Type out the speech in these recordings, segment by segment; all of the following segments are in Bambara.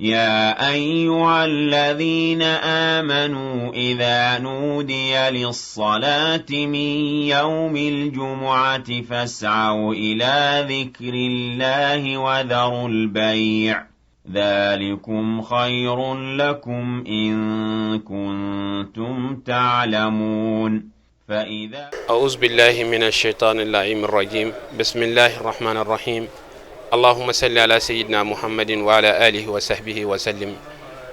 يا أيها الذين آمنوا إذا نودي للصلاة من يوم الجمعة فاسعوا إلى ذكر الله وذروا البيع ذلكم خير لكم إن كنتم تعلمون فإذا أعوذ بالله من الشيطان اللعين الرجيم بسم الله الرحمن الرحيم اللهم صل على سيدنا محمد وعلى آله وصحبه وسلم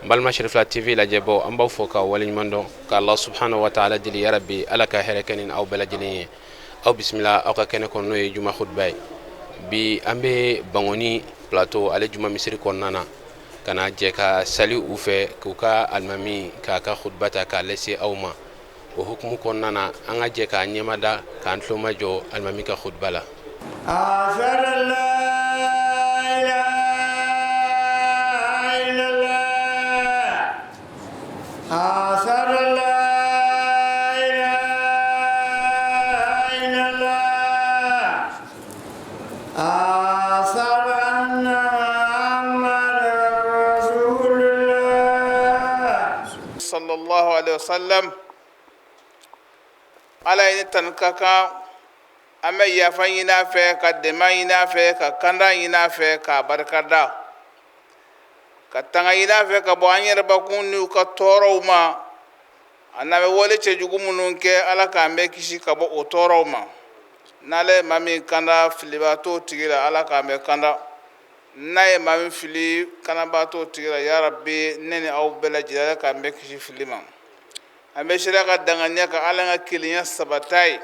بل مشرف لا تي في لا جبو ام بوفوكا ولين مندو الله سبحانه وتعالى دل يا ربي على هركن او بلجني او بسم الله او كان كون نوي جمعه خطبه بي امبي بانوني بلاتو على جمعه مصر كوننا كان جيكا سالي اوفه كوكا المامي كاكا خطبتا كالسي اوما وحكم كوننا ان جيكا نيمادا كان لوما جو المامي كخطبلا أشهد أن لا إله إلا الله أشهد أن لا إله إلا الله أشهد أن محمدا رسول الله صلى الله عليه وسلم على إن تنكاكا ame yafa ɲina fɛ ka dɛmɛ ɲina fɛ ka kanda ɲina fɛ ka barikada ka tanga ɲina fɛ ka bɔ an yɛrɛbakun n'u ka tɔɔrɔw ma a n'a bɛ wale cɛjugu minnu kɛ ala k'an bɛ kisi ka bɔ o tɔɔrɔw ma n'ale ye maa min kanda filibaatɔ tigi la ala k'an bɛ kanda n'a ye maa min fili kandabaatɔ tigi la ya rabbi ne ni aw bɛɛ lajɛlen ala k'an bɛ kisi fili ma an bɛ sira ka danganiya ka ala ka kelenya sabata ye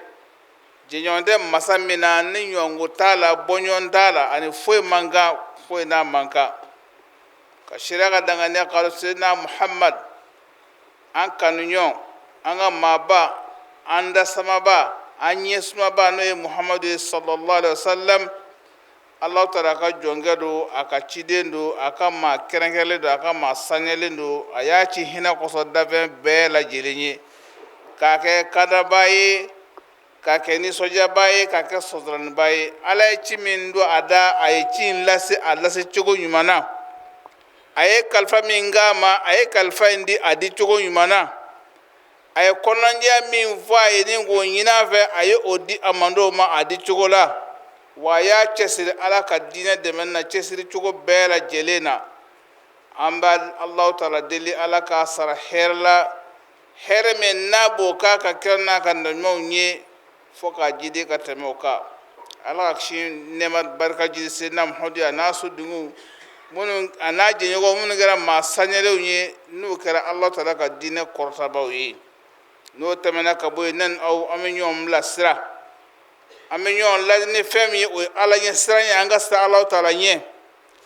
jiɲɔgɔnden masa min na ni ɲɔgɔnko t'a la bɔɲɔgɔn t'a la ani foyi man kan foyi n'a man kan ka sariya ka danganiya k'a Seydina Muhammad an kanuɲɔgɔn an ka maaba an dasamaba an ɲɛsumaba n'o ye Muhammadu sallallahu alaihi wasallam Alahu Taala ka jɔnkɛ don a ka ciden don a ka maa kɛrɛnkɛrɛnlen don a ka maa saniyalen don a y'a ci hinɛ kɔsɔn dafɛn bɛɛ lajɛlen ye k'a kɛ kadaba ye k'a kɛ nisɔndiyaba ye k'a kɛ sɔsɔrɔniba ye ala ye ci min don a da a ye ci in lase a lase cogo ɲuman na a ye kalifa min k'a ma a ye kalifa in di a di cogo ɲuman na a ye kɔnɔnajɛya min fɔ a ye ni k'o ɲini a fɛ a ye o di a mandenw ma a di cogo la wa a y'a cɛsiri ala ka diinɛ dɛmɛ na cɛsiri cogo bɛɛ lajɛlen na an bɛ Alahu Taala deli ala k'a sara hɛrɛ la hɛrɛ min n'a b'o k'a ka kira n'a ka nabiɲumanw ye fo k'a jidi ka tɛmɛ o kan ala ka kisi nɛɛma barika jidi Seydina Muhamadu a n'a sodenw minnu a n'a jɛɲɔgɔnw minnu kɛra maa saniyalenw ye n'u kɛra Alahu Taala ka diinɛ kɔrɔtabaw ye n'o tɛmɛna ka bɔ yen ne ni aw an bɛ ɲɔgɔn bilasira an bɛ ɲɔgɔn ladi ni fɛn min ye o ye ala ɲɛ siran ye an ka sira Alahu Taala ɲɛ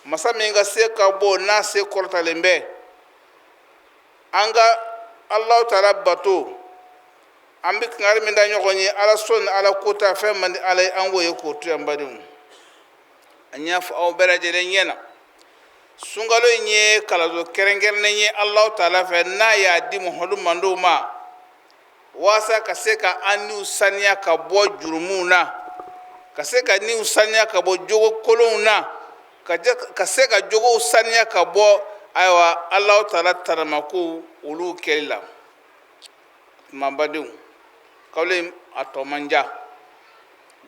masa min ka se ka bɔ n'a se kɔrɔtalen bɛ an ka Alahu Taala bato an bɛ kangari min da ɲɔgɔn ye ala sɔn ni ala kota fɛn man di ala ye an k'o ye k'o to yan badenw an y'a fɔ aw bɛɛ lajɛlen ɲɛna sunkalo in ye kalazo kɛrɛnkɛrɛnnen ye Alahu Taala fɛ n'a y'a di Muhamadu mandenw ma walasa ka se ka an niw saniya ka bɔ jurumuw na ka se ka niw saniya ka bɔ jogo kolonw na ka se ka jogow saniya ka bɔ ayiwa Alahu Taala taramakow olu kɛli la tuma badenw kawle in a tɔ man diya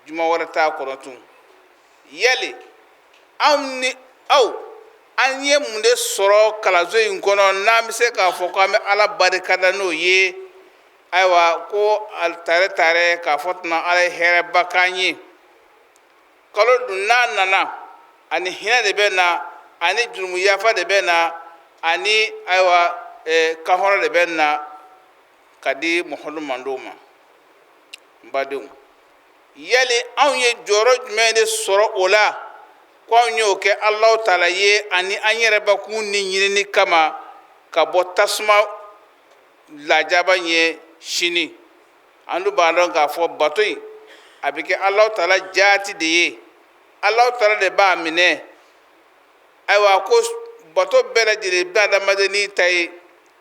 juma wɛrɛ t'a kɔnɔ tun yali anw ni aw an ye mun de sɔrɔ kalanso in kɔnɔ n'an bɛ se k'a fɔ k'an bɛ ala barikada n'o ye ayiwa ko tare tare k'a fɔ tuma ala ye hɛrɛba k'an ye kalo dun n'a nana ani hinɛ de bɛ na ani jurumu yafa de bɛ na ani ayiwa kahɔrɔ de bɛ na ka di Muhamadu mandenw ma n badenw yali anw ye jɔyɔrɔ jumɛn de sɔrɔ o la ko anw y'o kɛ Alahu Taala ye ani an yɛrɛbakun ni ɲinini kama ka bɔ tasuma lajaba ɲɛ sini an dun b'a dɔn k'a fɔ bato in a bɛ kɛ Alahu Taala jaati de ye Alahu Taala de b'a minɛ ayiwa ko bato bɛɛ lajɛlen bɛ adamaden n'i ta ye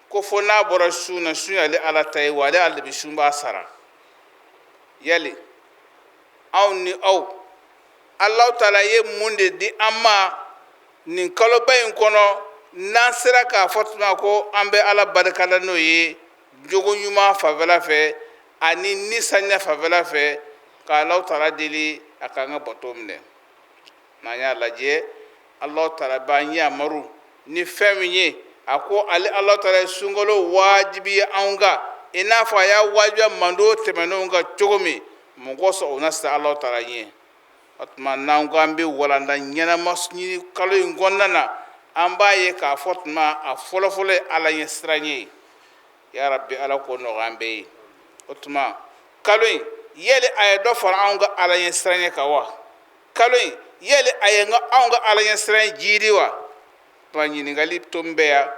ko fo n'a bɔra su na su y'ale ala ta ye wa ale ala de bɛ sun b'a sara yali aw ni aw Alahu Taala ye mun de di an ma nin kaloba in kɔnɔ n'an sera k'a fɔ tuma ko an bɛ ala barikada n'o ye jogo ɲuman fanfɛla fɛ ani nisɔndiya fanfɛla fɛ ka Alahu Taala deli a k'an ka bato minɛ. n'an y'a lajɛ Alahu Taala b'an yamaru ni fɛn min ye a ko ale Alahu Taala ye sunkalo wajibi ye anw kan i n'a fɔ a y'a wajibiya mando tɛmɛnenw kan cogo min mun kosɔn o na sira Alahu Taala ɲɛ. o tuma n'an ko an bɛ walanda ɲɛnama ɲini kalo in kɔnɔna na an b'a ye k'a fɔ tuma a fɔlɔfɔlɔ ye ala ɲɛ siran ye. ya rabbi ala ko nɔgɔya an bɛɛ ye. o tuma kalo in yali a ye dɔ fara anw ka ala ɲɛ siran ye kan wa? kalo in yali a ye anw ka ala ɲɛ siran ye jiidi wa? tuma ɲininkali to n bɛ yan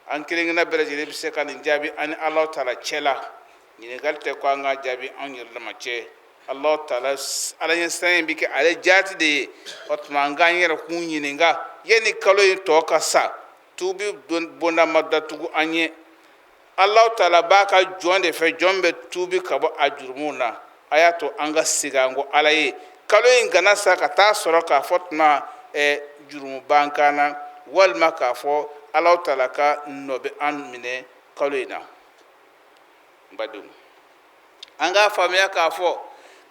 an kelen-kelenna bɛɛ lajɛlen bɛ se ka nin jaabi ani Alahu Taala cɛ la. ɲininkali tɛ ko an ka jaabi anw yɛrɛ dama cɛ. Alahu Taala ala ɲɛ siran in bɛ kɛ ale jaati de ye. o tuma an k'an yɛrɛ kun ɲininka yanni kalo in tɔ ka sa tuubi bonda ma datugu an ye. Alahu Taala b'a ka jɔn de fɛ jɔn bɛ tuubi ka bɔ a jurumuw na. a y'a to an ka segin an ko ala ye kalo in kana sa ka taa sɔrɔ k'a fɔ tuma jurumu b'an kan na walima k'a fɔ Alahu Taala ka nɔ bɛ an minɛ kalo in na. n badenw an k'a faamuya k'a fɔ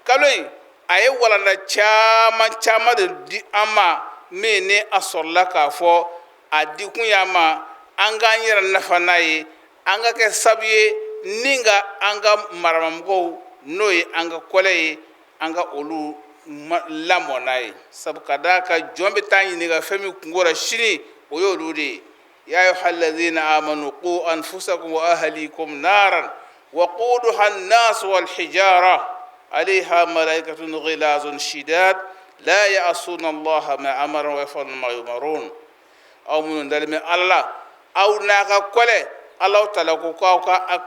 kalo in a ye walanda caman caman de di an ma min ni a sɔrɔla k'a fɔ a dikun y'an ma an k'an yɛrɛ nafa n'a ye an ka kɛ sabu ye ni ka an ka maramamɔgɔw n'o ye an ka kɔlɛ ye an ka olu lamɔ n'a ye. sabu ka d'a kan jɔn bɛ taa ɲininka fɛn min kunkɔrɔ sini o y'olu de ye. ya ayyuhalladhina amanu qu anfusakum wa ahlikum naran وقودها الناس والحجارة عليها ملائكة غلاظ شداد لا يعصون الله ما أمر ويفعلون ما يؤمرون. أو من دلم الله أو ناقة كله الله تعالى كوكا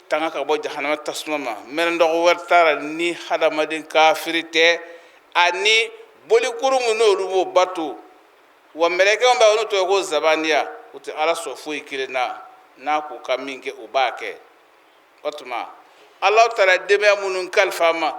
تناك أبو جهنم تسمما من دعوة ترى ني هذا مدين كافرته أني بولي كرم نورو باتو وملائكة هم بيقولوا توقو زبانيا وتي الله سوفوي كلنا ناكو كمينك أباكه. o tuma Alahu Taala dɛmɛ minnu kalifa ma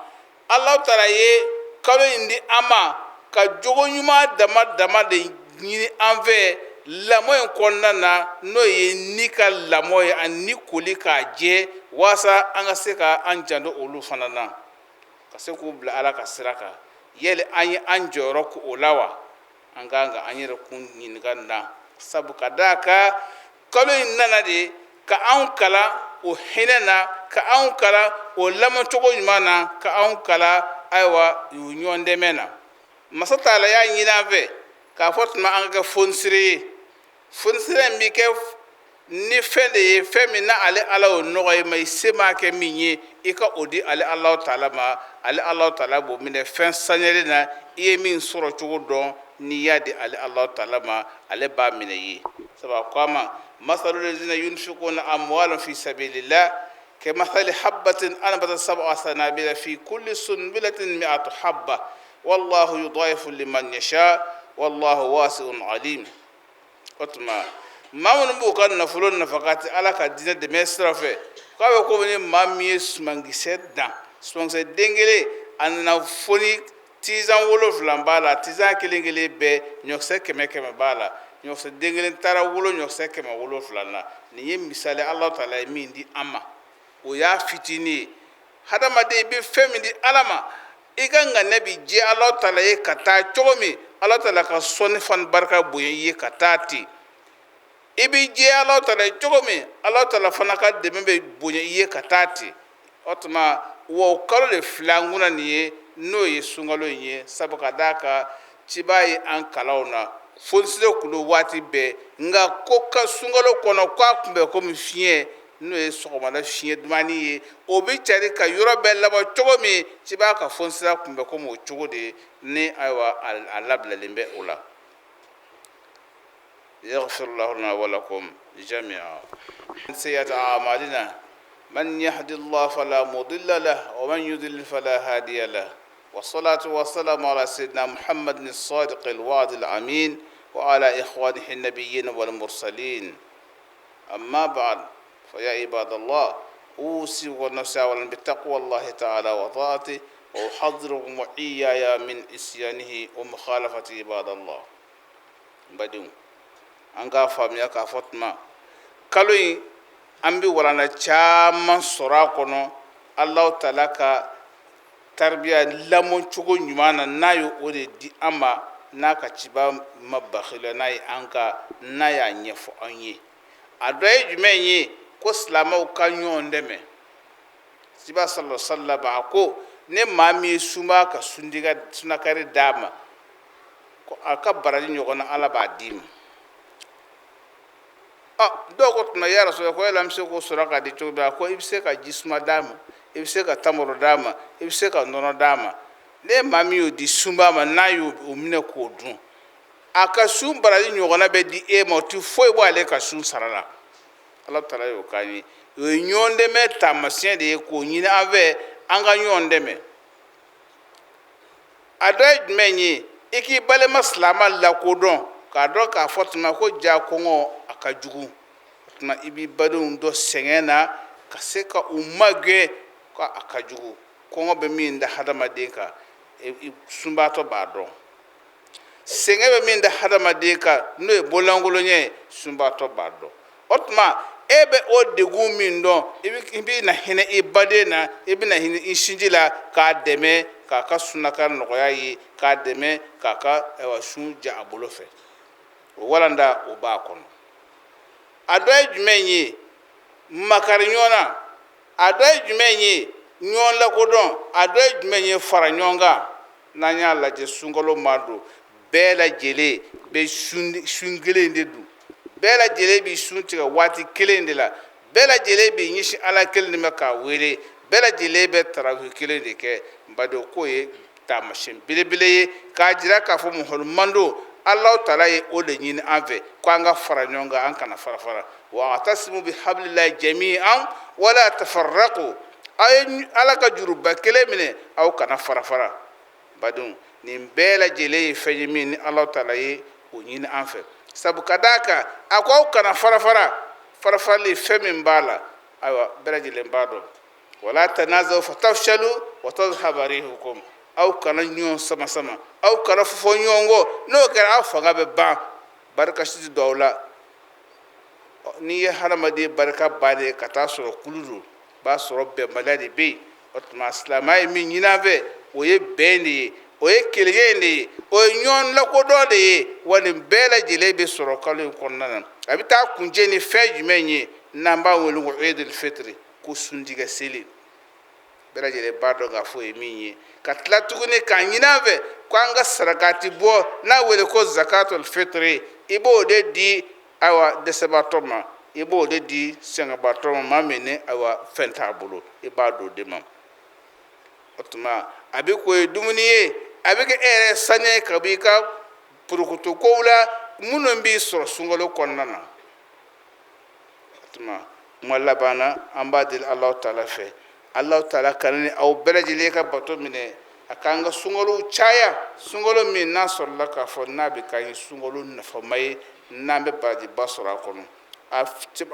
Alahu Taala ye kalo in di an ma ka jogo ɲuman dama dama de ɲini an fɛ lamɔ in kɔnɔna na n'o ye ni ka lamɔ ye ani koli k'a jɛ walasa an ka se ka an janto olu fana na ka se k'u bila ala ka sira kan. yali an ye an jɔyɔrɔ k'o la wa? an k'an ka an yɛrɛ kun ɲininka nin na. sabu ka d'a kan kalo in nana de ka anw kalan o hinɛ na ka anw kalan o lamɔcogo ɲuman na ka anw kalan ayiwa ɲɔgɔn dɛmɛ na. masa Taala y'a ɲini an fɛ k'a fɔ tuma an ka kɛ fonisire ye. fonisire in bɛ kɛ ni fɛn de ye fɛn min na ale ala y'o nɔgɔ ye ma i se m'a kɛ min ye i ka o di ale Alahu Taala ma ale Alahu Taala b'o minɛ fɛn saniyalen na i ye min sɔrɔ cogo dɔn n'i y'a di ale Alahu Taala ma ale b'a minɛ i ye. sabu a ko a ma مثل الذين ينفقون أموالهم في سبيل الله كمثل حبة أنبتت 7 سنابل في كل سنبلة 100 حبة والله يضاعف لمن يشاء والله واسع عليم. otuma maa minnu b'u ka nafolo nafakati ala ka diinɛ dɛmɛ sira fɛ k'a bɛ komi ni maa min ye sumankisɛ dan sumankisɛ den kelen a nana fɔ ni tizan 7 b'a la tizan kelen kelen bɛɛ ɲɔkisɛ 100 b'a la ɲɔkisɛ den kelen taara wolo ɲɔkisɛ 700 na. nin ye misali Alahu Taala ye min di an ma o y'a fitinin ye. hadamaden i bɛ fɛn min di ala ma i ka ŋaniya bɛ diya Alahu Taala ye ka taa cogo min Alahu Taala ka sɔnni fana barika bonya i ye ka taa ten. i bɛ diya Alahu Taala ye cogo min Alahu Taala fana ka dɛmɛ bɛ bonya i ye ka taa ten. o tuma wa kalo de filɛ an kunna nin ye n'o ye sunkalo in ye. sabu ka d'a kan ciba ye an kalanw na fonisire kulo waati bɛɛ nka ko ka sunkalo kɔnɔ k'a tun bɛ komi fiɲɛ n'o ye sɔgɔmada fiɲɛ dumani ye o bɛ cari ka yɔrɔ bɛɛ labɔ cogo min ciba ka fonisira tun bɛ komi o cogo de ni ayiwa a labilalen bɛ o la. yaghfirullahu lana wa lakum jami'a. سيئات أعمالنا من يهد الله فلا مضل له ومن يضلل فلا هادي له والصلاة والسلام على سيدنا محمد الصادق الوعد الأمين وعلى إخوانه النبيين والمرسلين. أما بعد فيا عباد الله أوصي ونفسي أولا بتقوى الله تعالى وطاعته وأحذركم وإياي من عصيانه ومخالفة عباد الله. بدون an ka faamuya k'a fɔ tuma kalo in an bɛ walanda caman sɔrɔ a kɔnɔ Alahu Taala ka tarbiya lamɔ cogo ɲuman na n'a ye o de di an ma n'a ka ciba ma bakhila n'a ye n'a y'a ɲɛfɔ an ye a dɔ ye jumɛn ye ko silamɛw ka ɲɔgɔn dɛmɛ ciba sallallahu alaihi wasallam a ko ne maa min ye sunba ka sunakari d'a ma ko a ka baraji ɲɔgɔn na Ala b'a d'i ma dɔw ko tuma ya Rasulullah ko yala an bɛ se k'o sɔrɔ k'a di cogo min a ko i bɛ se ka jisuma d'a ma i bɛ se ka tamaro d'a ma i bɛ se ka nɔnɔ d'a ma ne maa min y'o di sunba ma n'a y'o minɛ k'o dun a ka sun baraji ɲɔgɔnna bɛ di e ma o tɛ foyi bɔ ale ka sun sara la Ala Taala y'o k'an ye o ye ɲɔgɔn dɛmɛ taamasiyɛn de ye k'o ɲini an fɛ an ka ɲɔgɔn dɛmɛ a dɔ ye jumɛn ye i k'i balima silamɛ lakodɔn k'a dɔn k'a fɔ tuma ko ja kɔngɔ a ka jugu tuma i b'i badenw dɔ sɛgɛn na ka se ka u magɛn ko a ka jugu kɔngɔ bɛ min da hadamaden kan sunbaatɔ b'a dɔn sɛgɛn bɛ min da hadamaden kan n'o ye bɔlankolon ye sunbaatɔ b'a dɔn o tuma e bɛ o degun min dɔn i bɛ na hinɛ i baden na i bɛ na hinɛ i sinji la k'a dɛmɛ k'a ka sunakari nɔgɔya ye k'a dɛmɛ k'a ka sun ja a bolo fɛ o walanda o b'a kɔnɔ a dɔ ye jumɛn ye makari ɲɔgɔn na a dɔ ye jumɛn ye ɲɔgɔn lakodɔn a dɔ ye jumɛn ye fara ɲɔgɔn kan n'an y'a lajɛ sunkalo ma don bɛɛ lajɛlen bɛ sun kelen de dun bɛɛ lajɛlen bɛ sun tigɛ waati kelen de la bɛɛ lajɛlen bɛ ɲɛsin Ala kelen de ma k'a wele bɛɛ lajɛlen bɛ tarawih kelen de kɛ baden k'o ye taamasiyɛn belebele ye k'a jira k'a fɔ muhaliman don Alahu Taala ye o de ɲini an fɛ ko an ka fara ɲɔgɔn kan an kana fara wa'tasimu bihablillahi jami'an wala tafarraqu aw ye Ala ka juruba kelen minɛ aw kana fara badenw nin bɛɛ lajɛlen ye fɛn ye min ni Alahu Taala ye o ɲini an fɛ sabu ka d'a kan a ko aw kana farafarali fɛn min b'a la ayiwa bɛɛ lajɛlen b'a dɔn wala tanazaw fatafshalu wa tadhhaba rihukum aw kana ɲɔgɔn sama aw kana fɔ ɲɔgɔn kɔ n'o kɛra aw fanga bɛ ban barika si tɛ don aw la n'i ye hadamaden barika bannen ka taa sɔrɔ kulu don b'a sɔrɔ bɛnbaliya de bɛ yen o tuma silamɛya ye min ɲini an fɛ o ye bɛn de ye o ye kelenya de ye o ye ɲɔgɔn lakodɔn de ye wa nin bɛɛ lajɛlen bɛ sɔrɔ kalo in kɔnɔna na a bɛ taa kuncɛ ni fɛn jumɛn ye n'an b'a wele ko Eidul Fitri ko suntigɛ seli bɛɛ lajɛlen b'a dɔn k'a fɔ o ye min ye ka tila tuguni k'a ɲini an fɛ ko an ka sarakati bɔ n'a wele ko zakatul fitri i b'o de di ayiwa dɛsɛbaatɔ ma i b'o de di sɛgɛnbaatɔ ma maa min ni ayiwa fɛn t'a bolo i b'a d'o de ma o tuma a bɛ k'o ye dumuni ye a bɛ kɛ e yɛrɛ saniya ye ka bɔ i ka purukutukow la minnu b'i sɔrɔ sunkalo kɔnɔna na o tuma kuma laban na an b'a deli Alahu Taala fɛ Alahu Taala kana ni aw bɛɛ lajɛlen ka bato minɛ a k'an ka sunkalow caya sunkalo min n'a sɔrɔla k'a fɔ n'a bɛ k'an ye sunkalo nafama ye n'an bɛ barajiba sɔrɔ a kɔnɔ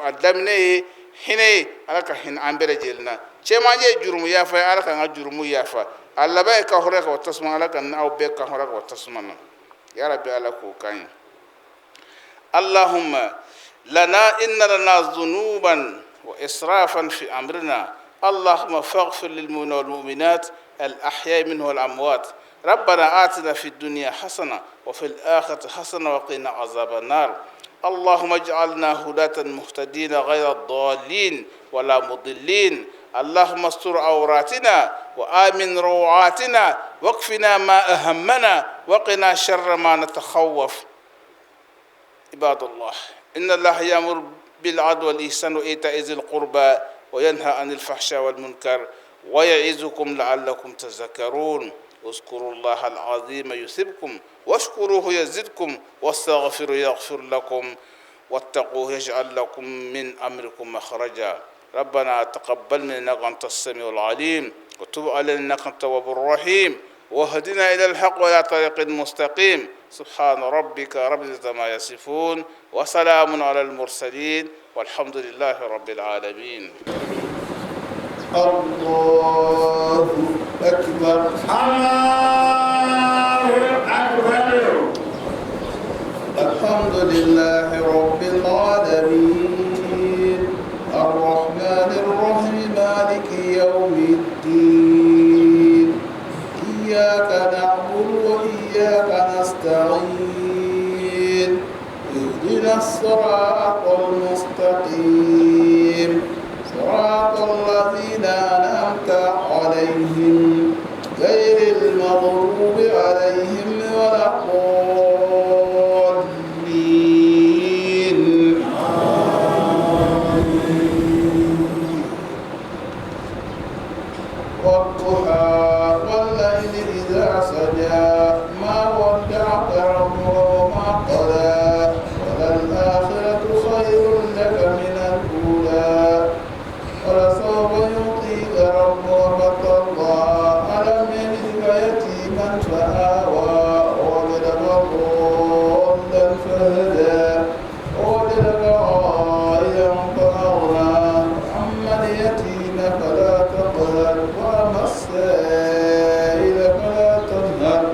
a daminɛ ye hinɛ ye Ala ka hinɛ an bɛɛ lajɛlen na cɛmancɛ ye jurumu yafa ye Ala k'an ka jurumu yafa a laban ye ka hɔrɔnya ka bɔ tasuma Ala ka n'aw bɛɛ ka hɔrɔnya ka bɔ tasuma na ya Rabbi Ala k'o k'an ye Allahumma lana inna lana dhunuban wa israfan fi amrina اللهم فاغفر للمؤمنين والمؤمنات الأحياء منه والأموات ربنا آتنا في الدنيا حسنة وفي الآخرة حسنة وقنا عذاب النار اللهم اجعلنا هداة مهتدين غير الضالين ولا مضلين اللهم استر عوراتنا وآمن روعاتنا واكفنا ما أهمنا وقنا شر ما نتخوف عباد الله إن الله يأمر بالعدل والإحسان وإيتاء ذي القربى وينهى عن الفحشاء والمنكر ويعظكم لعلكم تذكرون اذكروا الله العظيم يثبكم واشكروه يزدكم واستغفروا يغفر لكم واتقوه يجعل لكم من أمركم مخرجا ربنا تقبل منا إنك أنت السميع العليم وتب علينا إنك أنت التواب الرحيم واهدنا إلى الحق وإلى طريق مستقيم سبحان ربك رب العزة ما يصفون وسلام على المرسلين والحمد لله رب العالمين. الله أكبر. الله أكبر. الحمد لله رب العالمين الرحمن الرحيم مالك يوم الدين إياك نعبد وإياك نستعين اهدنا الصراط المستقيم صراط الذين أنعمت عليهم غير المغضوب عليهم ولا الضالين والضحى والليل إذا سجى ما ودعك ربك وما قلى وللآخرة خير لك من الأولى ولسوف يعطيك ربك فترضى ألم يجدك يتيما فآوى ووجدك ضالا فهدى ووجدك عائلا فأغنى أما اليتيم فلا تقهر وأما السائل فلا تنهر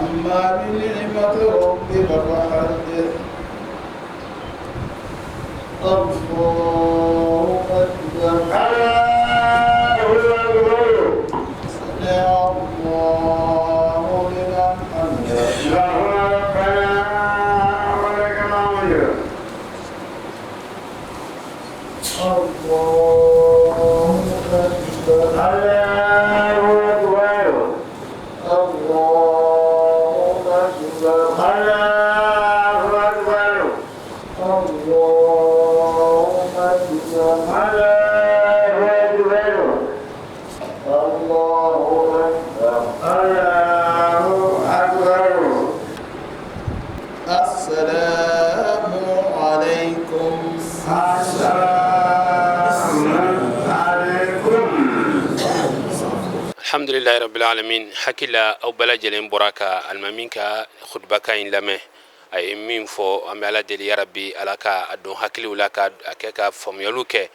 أما بنعمة ربك فحدث الله أكبر سمع الله لمن حمده الله أكبر السلام عليكم الحمد لله رب العالمين حكيلا أو بلا جلين براكا المامينكا خطبكا إن لمه أي مين فو أملا دلي يا ربي ألاكا أدون حكيل ولاكا أكيكا فميلوكا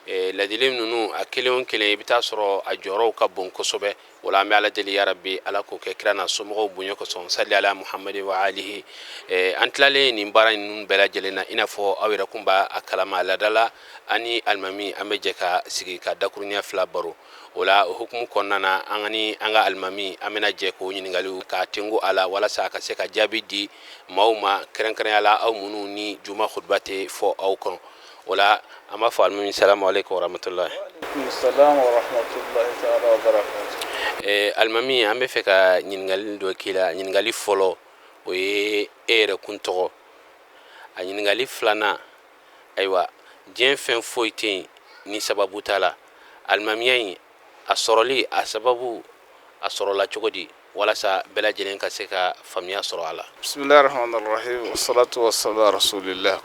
لدليم نونو أكيلون كلي بتاسرو أجورو كبون كسبه ولا أملا دلي يا ربي ألاكو ككرنا سمعو بنيوكو سون صلى على محمد وعليه أنتلالي نمبارا نون بلا جلنا إنا فو أويركم با أكلام على دلا أني المامي أمجيكا سيكا دكرنيا فلابرو wala hukumu konnana angani anga almami amena je ko nyingalu ka tingu ala wala sa ka se ka jabidi mauma kren ala aw munu ni juma khutbate fo aw kon wala ama fa almami assalamu alaykum wa rahmatullahi السلام ورحمة الله تعالى وبركاته. almami ambe fe ka nyingal do kila nyingali folo o ye ere kunto a nyingali flana aywa jen fen foite ni sababu tala almami asoroli asababu asorola chogodi wala sa bela jenen ka se ka famiya soro ala. Bismillahir Rahmanir Rahim wassalatu wassalamu ala rasulillah.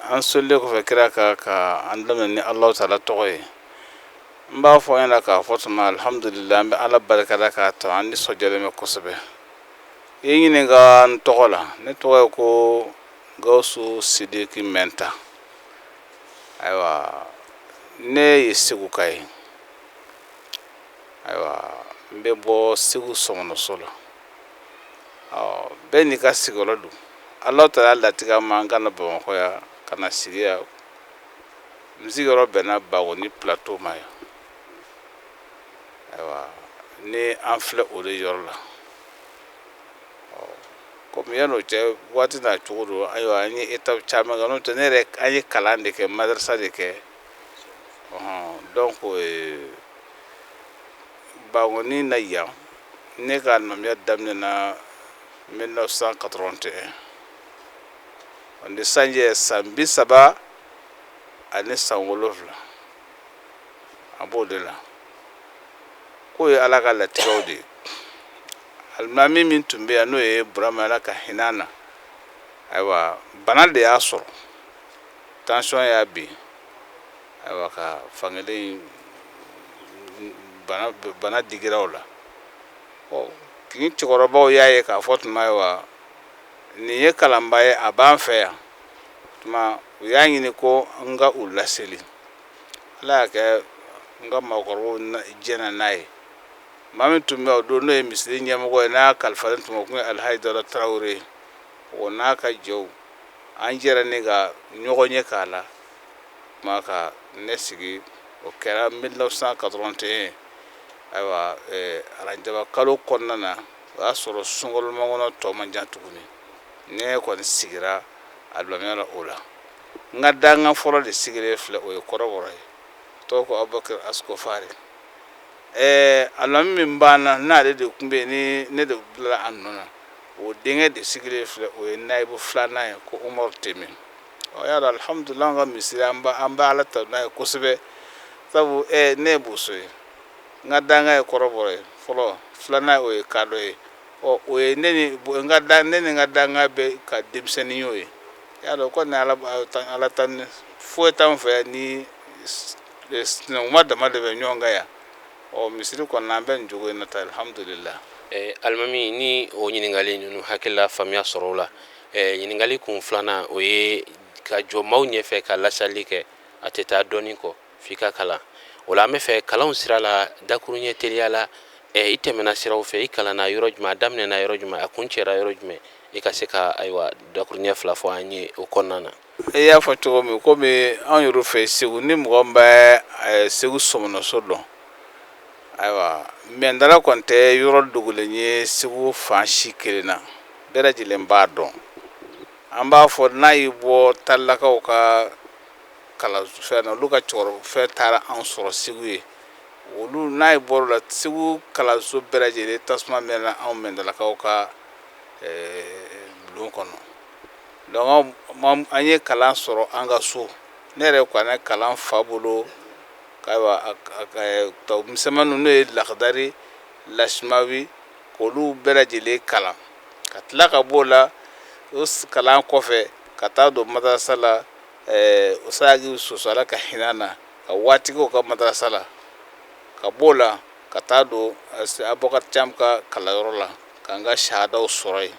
An solle ko fe kira ka andam ni Allah taala toye mba fo ina ka fotuma alhamdulillah be ala barakada ka to andi sojale me kosobe yingi ne ga ntogola ne toye ko Gawsu Sidiki Menta aywa ne yesigu kai aywa mbe bo sigu somono solo be ni ka sigolo du Allah taala latiga mangana bo ko ya kana sigia mzigoro bena bawo ni plateau maya aywa ni anfle o de yorla comme yano che wati na churu aywa ni etab chama gano tenere ayi kalande ke madrasa de ke donc bawoni na ya ne ga namya damne na 1981 on de sanje sambi saba ane sangolofla abodela ko ye alaka latikawde almami min tumbe ano ye burama la ka hinana aywa bana de ya soro tension ya bi aywa ka fangele bana digira ola o kin chikoroba ya ye ka fotuma aywa ni ye kalamba ye aban fe ya tuma ya nyini ko nga ulaseli ala ka nga makoro na jena nai mami tumbe do no emisli nyamo go na kalfalen tuma ko alhaidara traore o n'a ka jɛw an jɛra ne ka ɲɔgɔn ye k'a la kuma ka ne sigi o kɛra 1981 ayiwa aranjaba kalo kɔnɔna na o y'a sɔrɔ sunkalomakɔnɔ tɔ man jan tuguni ne kɔni sigira alimamiya la o la n ka dangan fɔlɔ de sigilen filɛ o ye kɔrɔbɔrɔ ye tɔgɔ ko Abubakar Askofari alimami min banna n'ale de tun bɛ yen ni ne de bila a nɔ na o denkɛ de sigilen filɛ o ye nayibu filanan ye ko Umaru Temi y'a dɔn alhamdulilayi an ka misiri an bɛ ala ta n'a ye kosɛbɛ sabu ne ye boso ye n ka dangan ye kɔrɔbɔrɔ ye fɔlɔ filanan o ye kadɔ ye o ye ne ni n ka dangan bɛ ka denmisɛnnin y'o ye y'a dɔn ko ni ala ta foyi t'an fɛ ni sinankunma dama de bɛ ɲɔgɔn kan yan misiri kɔnɔ an bɛ nin cogo in na ta alhamdulilayi. alimami ni o ɲininkali ninnu hakilila faamuya sɔrɔ o la ɲininkali kun filanan o ye ka jɔ maaw ɲɛfɛ ka lasali kɛ a tɛ taa dɔɔni kɔ f'i ka kalan o la an bɛ fɛ kalanw sira la dakuruɲɛ teliya la i tɛmɛna siraw fɛ i kalanna yɔrɔ jumɛn a daminɛna yɔrɔ jumɛn a kun cɛra yɔrɔ jumɛn i ka se ka ayiwa dakuruɲɛ fila fɔ an ye o kɔnɔna na. i y'a fɔ cogo min komi anw yɛrɛ fɛ Segu ni mɔgɔ min bɛ Segu sɔmɔnɔso dɔn ayiwa mɛndala kɔni tɛ yɔrɔ dogolen ye Segu fan si kelen na bɛɛ lajɛlen b'a dɔn an b'a fɔ n'a y'i bɔ talakaw ka kalanfɛn na olu ka cɛkɔrɔba taara anw sɔrɔ Segu ye olu n'a ye bɔr'o la Segu kalanso bɛɛ lajɛlen tasuma mɛnna anw mɛndalakaw ka bulon kɔnɔ donc an ye kalan sɔrɔ an ka so ne yɛrɛ kɔni kalan fa bolo ayiwa misɛnmaninw n'o ye Lakadari Lasimawi k'olu bɛɛ lajɛlen kalan ka tila ka b'o la o kalan kɔfɛ ka taa don madarasa la Usagi Soso Ala ka hinɛ na ka waati kɛ o ka madarasa la ka b'o la ka taa don Abubakar Cam ka kalanyɔrɔ la ka n ka sahadaw sɔrɔ yen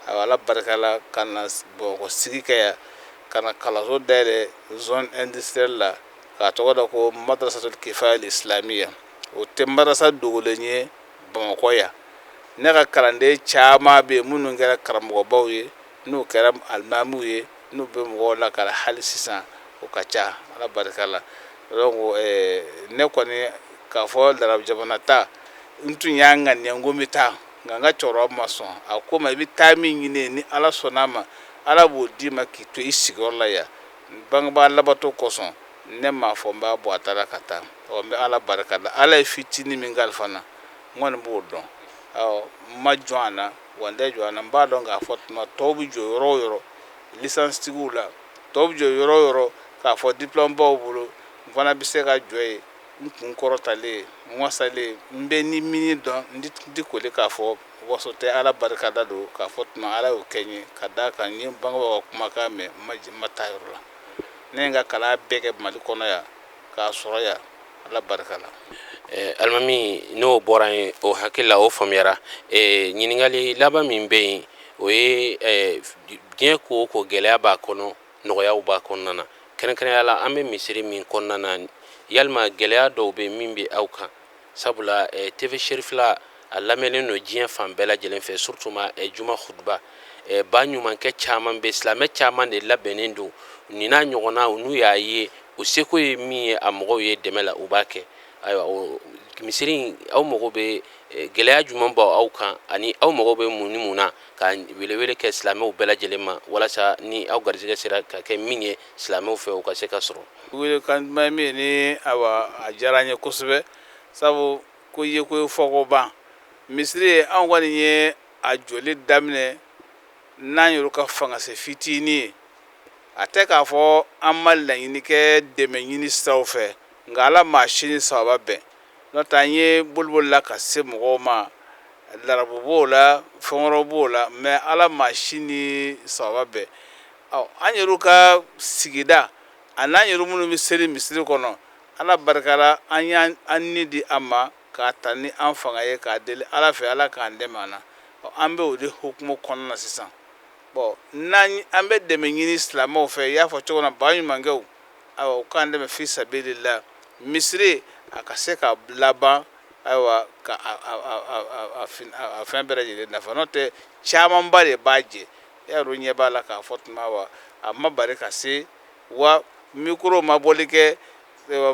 ayiwa Ala barika la ka na Bamakɔ sigi kɛ yan ka na kalanso dayɛlɛ zone industrielle la k'a tɔgɔ da ko Madrasatul Kifaya Islamiya o tɛ madrasa dogolen ye Bamakɔ yan ne ka kalanden caman bɛ yen minnu kɛra karamɔgɔbaw ye n'u kɛra alimamiw ye n'u bɛ mɔgɔw la ka hali sisan o ka ca Ala barika la donc ne kɔni k'a fɔ Larabu jamana ta n tun y'a ŋaniya n ko n bɛ taa nka n ka cɛkɔrɔba ma sɔn a ko ma i bɛ taa min ɲini ni Ala sɔnn'a ma Ala b'o d'i ma k'i to i sigiyɔrɔ la yan bangebaa labatɔ kosɔn ne m'a fɔ n b'a bɔ a taara ka taa n bɛ Ala barika la Ala ye fitinin min kalifa n na n kɔni b'o dɔn n ma jɔn a na wa n tɛ jɔn a na n b'a dɔn k'a fɔ tuma tɔw bɛ jɔ yɔrɔ o yɔrɔ licence tigiw la tɔw bɛ jɔ yɔrɔ o yɔrɔ k'a fɔ diplôme baw bolo n fana bɛ se ka jɔ yen n kun kɔrɔtalen n wasalen n bɛ ni mini dɔn n tɛ koli k'a fɔ waso tɛ Ala barika da don k'a fɔ tuma Ala y'o kɛ n ye ka d'a kan n ye bangebaaw ka kumakan mɛn n ma taa yɔrɔ la ne ye n ka kalan bɛɛ kɛ Mali kɔnɔ yan k'a sɔrɔ yan Ala barika la. alimami n'o bɔra yen o hakili la o faamuyara ɲininkali laban min bɛ yen o ye diɲɛ ko o ko gɛlɛya b'a kɔnɔ nɔgɔyaw b'a kɔnɔna na kɛrɛnkɛrɛnnenya la an bɛ misiri min kɔnɔna na yalima gɛlɛya dɔw bɛ min bɛ aw kan sabula TV Sherifila a lamɛnnen don diɲɛ fan bɛɛ lajɛlen fɛ surtout juma khutba ba ɲumankɛ caman bɛ silamɛ caman de labɛnnen don nin n'a ɲɔgɔnna n'u y'a ye o seko ye min ye a mɔgɔw ye dɛmɛ la u b'a kɛ ayiwa o misiri aw mago bɛ gɛlɛya jumɛn b'aw aw kan ani aw mago bɛ mun ni mun na ka welewele kɛ silamɛw bɛɛ lajɛlen ma walasa ni aw garijɛgɛ sera ka kɛ min ye silamɛw fɛ o ka se ka sɔrɔ. welekan duman min ni ayiwa a diyara n ye kosɛbɛ sabu ko ye ko fɔ ko ban misiri anw kɔni ye a jɔli daminɛ n'an yɛrɛ ka fanga se fitinin ye a tɛ k'a fɔ an ma laɲini kɛ dɛmɛ ɲini siraw fɛ nka Ala ma sini sababa bɛn n'o tɛ an ye boliboli la ka se mɔgɔw ma Larabu b'o la fɛn wɛrɛw b'o la mɛ Ala ma sini sababa bɛn an yɛrɛ ka sigida a n'an yɛrɛ minnu bɛ seli misiri kɔnɔ Ala barika la an y'an ni di an ma k'a ta ni an fanga ye k'a deli Ala fɛ Ala k'an dɛmɛ an na an bɛ o de hukumu kɔnɔna na sisan n'an bɛ dɛmɛ ɲini silamɛw fɛ i y'a fɔ cogo min na ba ɲumankɛw ayiwa u k'an dɛmɛ fi sabilillah misiri a ka se ka laban ayiwa ka a fɛn bɛɛ lajɛlen nafa n'o tɛ camanba de b'a jɛ yaro ɲɛ b'a la k'a fɔ tuma wa a ma bari ka se wa micro ma bɔli kɛ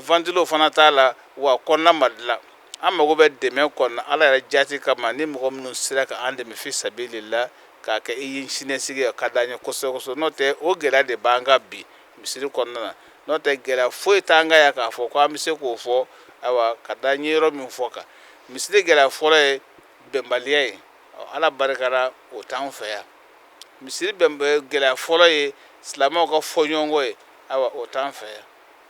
ventilo fana t'a la wa kɔnɔna ma dilan an mago bɛ dɛmɛ kɔnɔna ala yɛrɛ jati kama ni mɔgɔ minnu sera ka an dɛmɛ fi sabilillah k'a kɛ i ye siniɲɛsigi ka d'an ye kosɛbɛ kosɛbɛ n'o tɛ o gɛlɛya de b'an kan bi misiri kɔnɔna na n'o tɛ gɛlɛya foyi t'an kan yan k'a fɔ ko an bɛ se k'o fɔ ayiwa ka d'an ye yɔrɔ min fɔ kan misiri gɛlɛya fɔlɔ ye bɛnbaliya ye ala barikara o t'an fɛ yan misiri gɛlɛya fɔlɔ ye silamɛw ka fɔɲɔgɔnkɔ ye ayiwa o t'an fɛ yan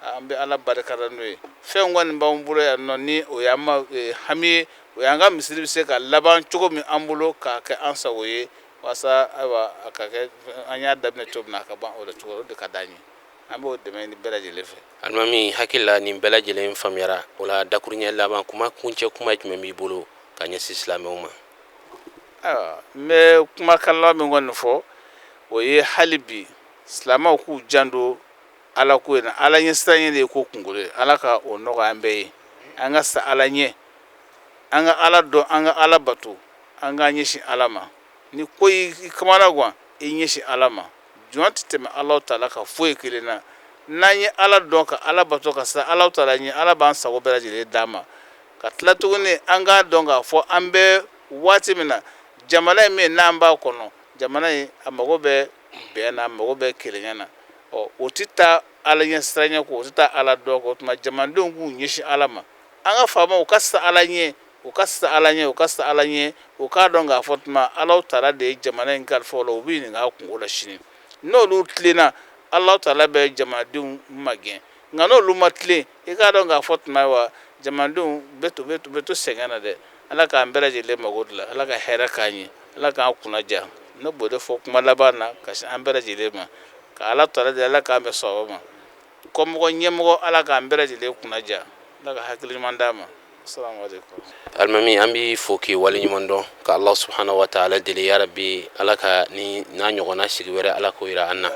an bɛ ala barikara n'o ye fɛn kɔni b'an bolo yan nɔ ni o y'an ma hami ye o y'an ka misiri bɛ se ka laban cogo min an bolo k'a kɛ an sago ye walasa ayiwa a ka kɛ an y'a daminɛ cogo min na a ka ban o de cogo o de ka d'an ye an b'o dɛmɛ ni bɛɛ lajɛlen fɛ. alimami hakili la nin bɛɛ lajɛlen faamuyara o la dakuruɲɛ laban kuma kuncɛ kuma jumɛn b'i bolo ka ɲɛsin silamɛw ma. ayiwa n bɛ kumakanlaw min kɔni fɔ o ye hali bi silamɛw k'u janto ala ko in na ala ɲɛ siran de ye ko kunkolo ye ala ka o nɔgɔya an bɛɛ ye an ka sa ala ɲɛ an ka ala dɔn an ka ala bato an ka ɲɛsin ala ma ni ko i kamana gan i ɲɛsin ala ma jɔn tɛ tɛmɛ ala taala ka foyi kelen na n'an ye ala dɔn ka ala bato ka sa ala taala ɲɛ ala b'an sago bɛɛ lajɛlen d'a ma ka tila tuguni an k'a dɔn k'a fɔ an bɛ waati min na jamana in min n'an b'a kɔnɔ jamana in a mago bɛ bɛn na a mago bɛ kelenya na o tɛ taa ala ɲɛ siran ɲɛ kɔ o tɛ taa ala dɔn kɔ o tuma jamanadenw k'u ɲɛsin ala ma an ka faamaw u ka sa ala ɲɛ u ka sa ala ɲɛ u ka sa ala ɲɛ u k'a dɔn k'a fɔ tuma ala taala de ye jamana in kalifa o la u bɛ ɲininka a kungo la sini n'olu tilenna ala taala bɛ jamanadenw magɛn nka n'olu ma tilen i k'a dɔn k'a fɔ tuma wa jamanadenw bɛ to sɛgɛn na dɛ ala k'an bɛɛ lajɛlen mago dilan ala ka hɛrɛ k'an ye ala k'an kunnaja ne b'o de fɔ kuma laban na ka se an bɛɛ lajɛlen ma ka ala taala de ala k'an bɛ sɔrɔ ma kɔmɔgɔ ɲɛmɔgɔ ala k'an bɛɛ lajɛlen kunnaja ala ka hakili ɲuman d'a ma assalamu alaikum. alimami an b'i fo k'i waleɲuman dɔn ka ala subhanahu wa ta'ala deli ya rabbi ala ka ni n'a ɲɔgɔnna sigi wɛrɛ ala k'o yira an na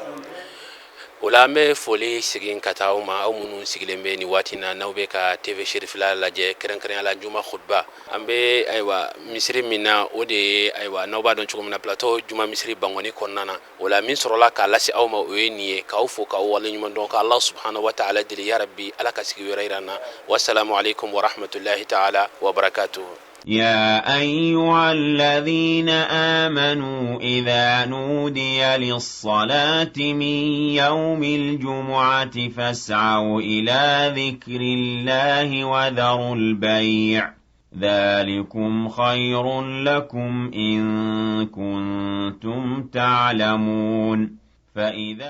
o la an bɛ foli segin ka taa aw ma aw minnu sigilen bɛ nin waati na n'aw bɛ ka tv sherifila lajɛ kɛrɛnkɛrɛnya la juma khutba an bɛ ayiwa misiri min na o de ye ayiwa n'aw b'a dɔn cogo min na plateau juma misiri bangɔni kɔnɔna na o la min sɔrɔla k'a lase aw ma o ye nin ye k'aw fo k'aw waleɲuman dɔn ka ala subhanahu wa ta'ala deli ya rabbi ala ka sigi wɛrɛ yira an na wassalamu alaikum wa rahmatullahi ta'ala wa barakatuhu. يا أيها الذين آمنوا إذا نودي للصلاة من يوم الجمعة فاسعوا إلى ذكر الله وذروا البيع ذلكم خير لكم إن كنتم تعلمون فإذا